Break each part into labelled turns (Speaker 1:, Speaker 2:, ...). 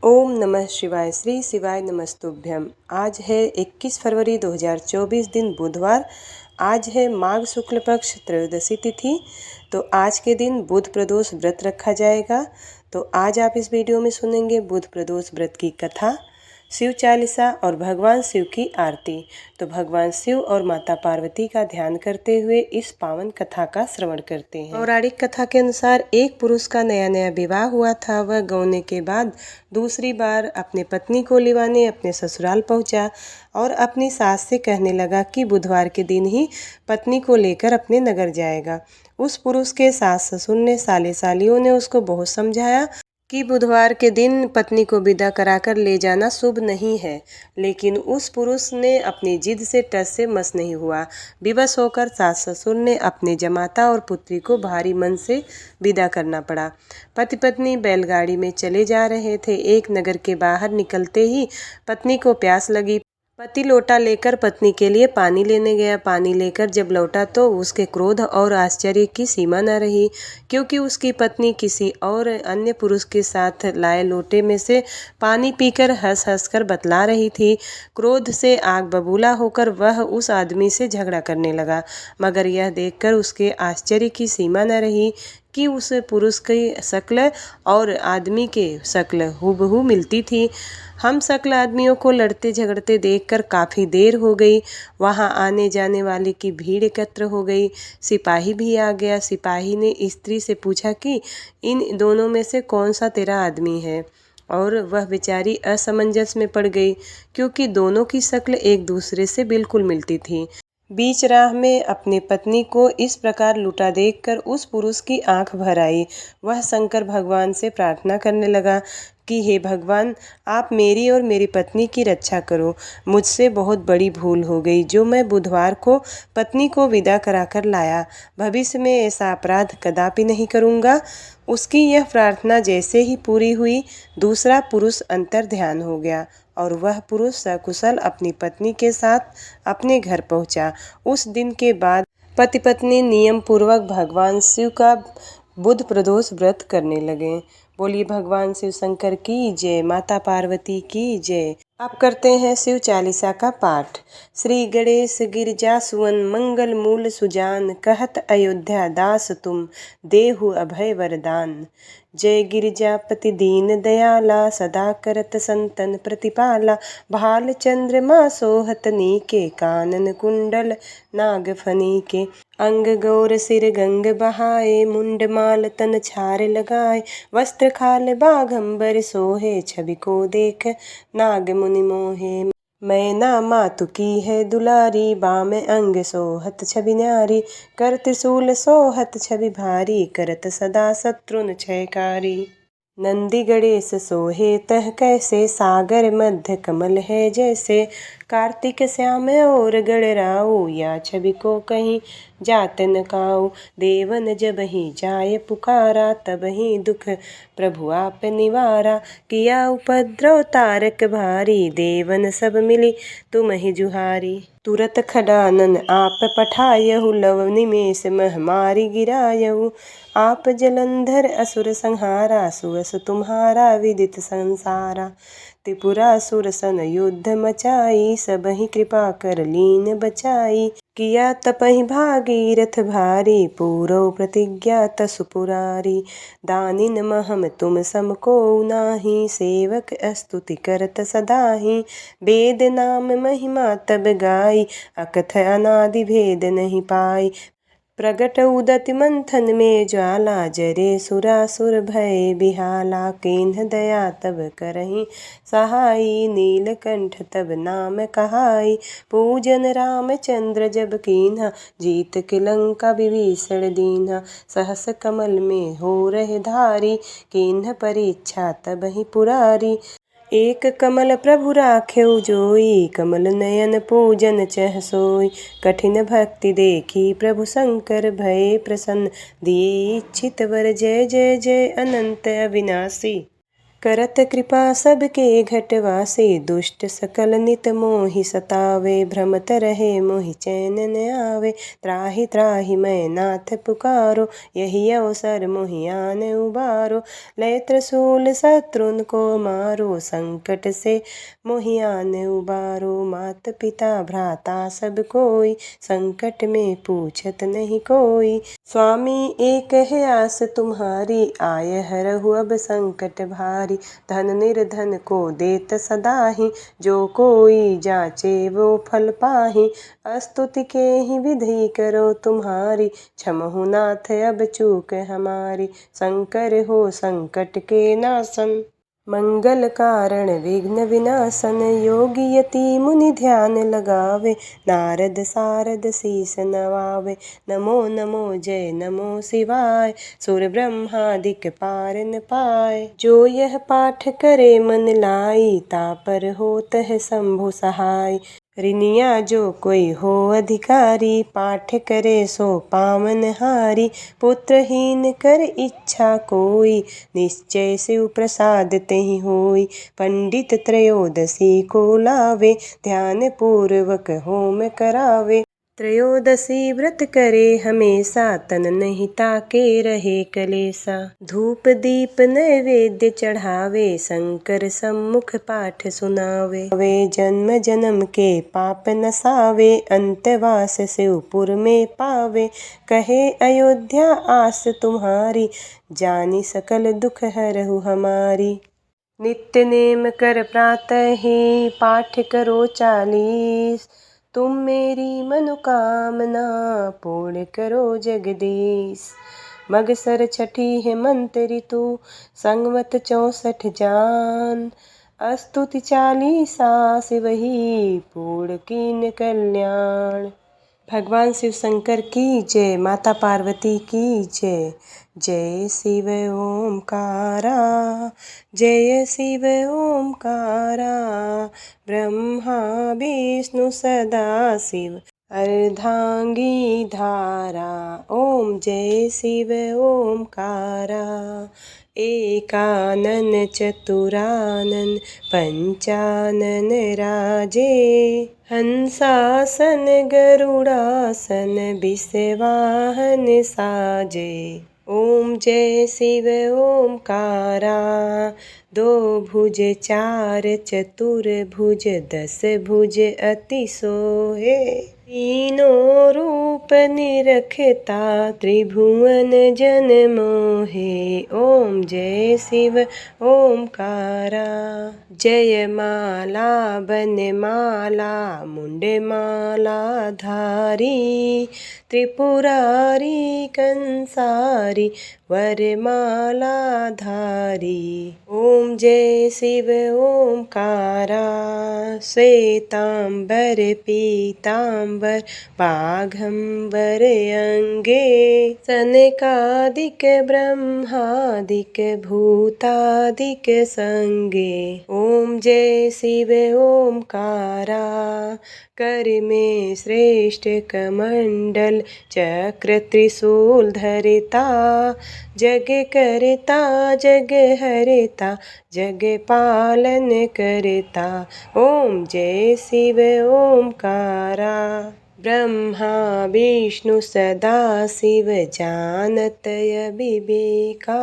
Speaker 1: ओम नमः शिवाय। श्री शिवाय नमस्तुभ्यम। आज है 21 फरवरी 2024 दिन बुधवार। आज है माघ शुक्ल पक्ष त्रयोदशी तिथि। तो आज के दिन बुध प्रदोष व्रत रखा जाएगा। तो आज आप इस वीडियो में सुनेंगे बुध प्रदोष व्रत की कथा, शिव चालीसा और भगवान शिव की आरती। तो भगवान शिव और माता पार्वती का ध्यान करते हुए इस पावन कथा का श्रवण करते हैं। पौराणिक कथा के अनुसार एक पुरुष का नया नया विवाह हुआ था। वह गौने के बाद दूसरी बार अपने पत्नी को लिवाने अपने ससुराल पहुंचा और अपनी सास से कहने लगा कि बुधवार के दिन ही पत्नी को लेकर अपने नगर जाएगा। उस पुरुष के सास ससुर ने साले सालियों ने उसको बहुत समझाया कि बुधवार के दिन पत्नी को विदा कराकर ले जाना शुभ नहीं है, लेकिन उस पुरुष ने अपनी जिद से टस से मस नहीं हुआ। विवश होकर सास ससुर ने अपने जमाता और पुत्री को भारी मन से विदा करना पड़ा। पति पत्नी बैलगाड़ी में चले जा रहे थे। एक नगर के बाहर निकलते ही पत्नी को प्यास लगी। पति लोटा लेकर पत्नी के लिए पानी लेने गया। पानी लेकर जब लौटा तो उसके क्रोध और आश्चर्य की सीमा न रही, क्योंकि उसकी पत्नी किसी और अन्य पुरुष के साथ लाए लोटे में से पानी पीकर हंस हंस कर बतला रही थी। क्रोध से आग बबूला होकर वह उस आदमी से झगड़ा करने लगा, मगर यह देखकर उसके आश्चर्य की सीमा न रही कि उस पुरुष की शक्ल और आदमी के शक्ल हूबहू मिलती थी। हम शक्ल आदमियों को लड़ते झगड़ते देखकर काफ़ी देर हो गई। वहां आने जाने वाले की भीड़ एकत्र हो गई। सिपाही भी आ गया। सिपाही ने स्त्री से पूछा कि इन दोनों में से कौन सा तेरा आदमी है, और वह बेचारी असमंजस में पड़ गई, क्योंकि दोनों की शक्ल एक दूसरे से बिल्कुल मिलती थी। बीच राह में अपनी पत्नी को इस प्रकार लुटा देखकर उस पुरुष की आंख भर आई। वह शंकर भगवान से प्रार्थना करने लगा कि हे भगवान, आप मेरी और मेरी पत्नी की रक्षा करो। मुझसे बहुत बड़ी भूल हो गई जो मैं बुधवार को पत्नी को विदा कराकर लाया। भविष्य में ऐसा अपराध कदापि नहीं करूँगा। उसकी यह प्रार्थना जैसे ही पूरी हुई, दूसरा पुरुष अंतर ध्यान हो गया और वह पुरुष सकुशल अपनी पत्नी के साथ अपने घर पहुंचा। उस दिन के बाद पति पत्नी नियम पूर्वक भगवान शिव का बुध प्रदोष व्रत करने लगे। बोलिए भगवान शिव शंकर की जय, माता पार्वती की जय। अब करते हैं शिव चालीसा का पाठ। श्री गणेश गिरिजा सुवन मंगल मूल सुजान, कहत अयोध्या दास तुम देहु अभय वरदान। जय गिरिजापति दीन दयाला, सदा करत संतन प्रतिपाला। भाल चंद्रमा सोहत नीके, कानन कुंडल नाग फनीके। अंग गौर सिर गंग बहाए, मुंड माल तन छार लगाए। वस्त्र खाल बाघंबर सोहे, छवि को देख नाग मुनि मोहे। मैना मातु की है दुलारी, बाम अंग सोहत छवि न्यारी। कर त्रिशूल सोहत छवि भारी, करत सदा शत्रुन क्षयकारी। नंदी गणेश सोहे तह कैसे, सागर मध्य कमल है जैसे। कार्तिक श्याम और गणराऊ, या छवि को कहीं जात न काऊ। देवन जब ही जाय पुकारा, तब ही दुख प्रभु आप निवारा। किया उपद्रव तारक भारी, देवन सब मिली तुम ही जुहारी। तुरत खडानन आप पठायहु, लव निमेष मह मारी गिरायहु। आप जलंधर असुर संहारा, सुअस तुम्हारा विदित संसारा। त्रिपुरासुर सन युद्ध मचाई, सबहि कृपा कर लीन बचाई। किया तपहि भागीरथ भारी, पूरौ प्रतिज्ञा तसु पुरारी। दानिन महम तुम सम कोउ नाही, सेवक स्तुति करत सदाहि। वेद नाम महिमा तब गाई, अकथ अनादि भेद नहीं पाई। प्रगट उदति मंथन में ज्वाला, जरे सुरासुर भय बिहाला। किन्ह दया तब करहि सहाई, नीलकंठ तब नाम कहाई। पूजन रामचंद्र जब कीन्हा, जीत के लंका विभीषण दीन्हा। सहस कमल में हो रहे धारी, किन्ह परीक्षा तब ही पुरारी। एक कमल प्रभु राखेउ जोई, कमल नयन पूजन चह सोई। कठिन भक्ति देखी प्रभु शंकर, भये प्रसन्न दिए इच्छित वर। जय जय जय अनंत अविनाशी, करत कृपा सबके घटवासे, दुष्ट सकल नित मोहि सतावे। भ्रमत रहे मोहि चैन न आवे, त्राहि त्राहि मैं नाथ पुकारो। यही अवसर मोहि आन उबारो, लय त्रिशूल शत्रुन को मारो। संकट से मोहि आन उबारो, मात पिता भ्राता सब कोई, संकट में पूछत नहीं कोई। स्वामी एक है आस तुम्हारी, आय हरहु अब संकट भारी। धन निर्धन को देत सदाहि, जो कोई जाचे वो फल पाहि। स्तुति के ही विधि करो तुम्हारी, क्षमहु नाथ अब चूक हमारी। शंकर हो संकट के नाशन, मंगल कारण विघ्न विनाशन। योगी यति मुनि ध्यान लगावे, नारद सारद शीस नवावे। नमो नमो जय नमो शिवाय, सुर ब्रह्मादिक पार न पाए। जो यह पाठ करे मन लाई, तापर होत है शंभु सहाय। ऋनिया जो कोई हो अधिकारी, पाठ करे सो पावन हारी। पुत्रहीन कर इच्छा कोई, निश्चय शिव प्रसाद तेहि होई। पंडित त्रयोदशी को लावे, ध्यान पूर्वक होम करावे। त्रयोदशी व्रत करे हमेशा, तन नहीं ताके रहे कलेसा। धूप दीप नैवेद्य चढ़ावे, शंकर सम्मुख पाठ सुनावे। वे जन्म जन्म के पाप नसावे, अंतवास शिवपुर में पावे। कहे अयोध्या आस तुम्हारी, जानी सकल दुख हरहु हमारी। नित्य नेम कर प्रातः ही, पाठ करो 40। तुम मेरी मनोकामना, पूर्ण करो जगदीश। मगसर छठी है मंत्र ऋतु, संवत 64 जान। स्तुति 40 शिवहि, पूर्ण कीन कल्याण। भगवान शिव शंकर की जय, माता पार्वती की जय। जय शिव ओमकारा, जय शिव ओमकारा। ब्रह्मा विष्णु सदा शिव, अर्धांगी धारा। ओम जय शिव ओमकारा। एकानन चतुरानन, पंचानन राजे। हंसासन गरुड़ासन, विषवाहन साजे। ओम जय शिव ओमकारा। 2 भुज 4 चतुर्भुज, 10 भुज अति सोहे। तीनों रूप निरखता, त्रिभुवन जन मोहे। ओम जय शिव ओमकारा। जय माला बनमाला, मुंडमाला धारी। त्रिपुरारी कंसारी, वरमाला धारी। ओम जय शिव ओमकारा। श्वेतांबर पीतांबर, बाघंबर अंगे। सनकादिक ब्रह्मादिक, भूतादिक संगे। ओम जय शिव ओमकारा। कर में श्रेष्ठ कमंडल, चक्र त्रिशूल धरता। जग करता जग हरता, जग पालन करता। ओम जय शिव ओमकारा। ब्रह्मा विष्णु सदा शिव, जानत विवेका।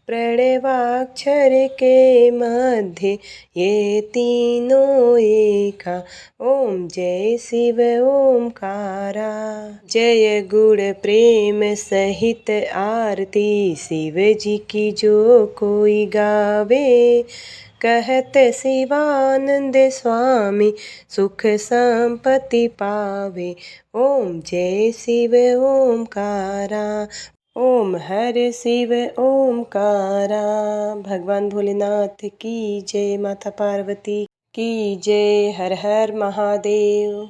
Speaker 1: प्रणवाक्षर के मध्य, ये तीनों एका। ओम जय शिव ओमकारा। जय गुण प्रेम सहित आरती, शिव जी की जो कोई गावे। कहत शिवानंद स्वामी, सुख संपत्ति पावे। ओम जय शिव ओमकारा। ओम हर शिव ओमकारा। भगवान भोलेनाथ की जय, माता पार्वती की जय। हर हर महादेव।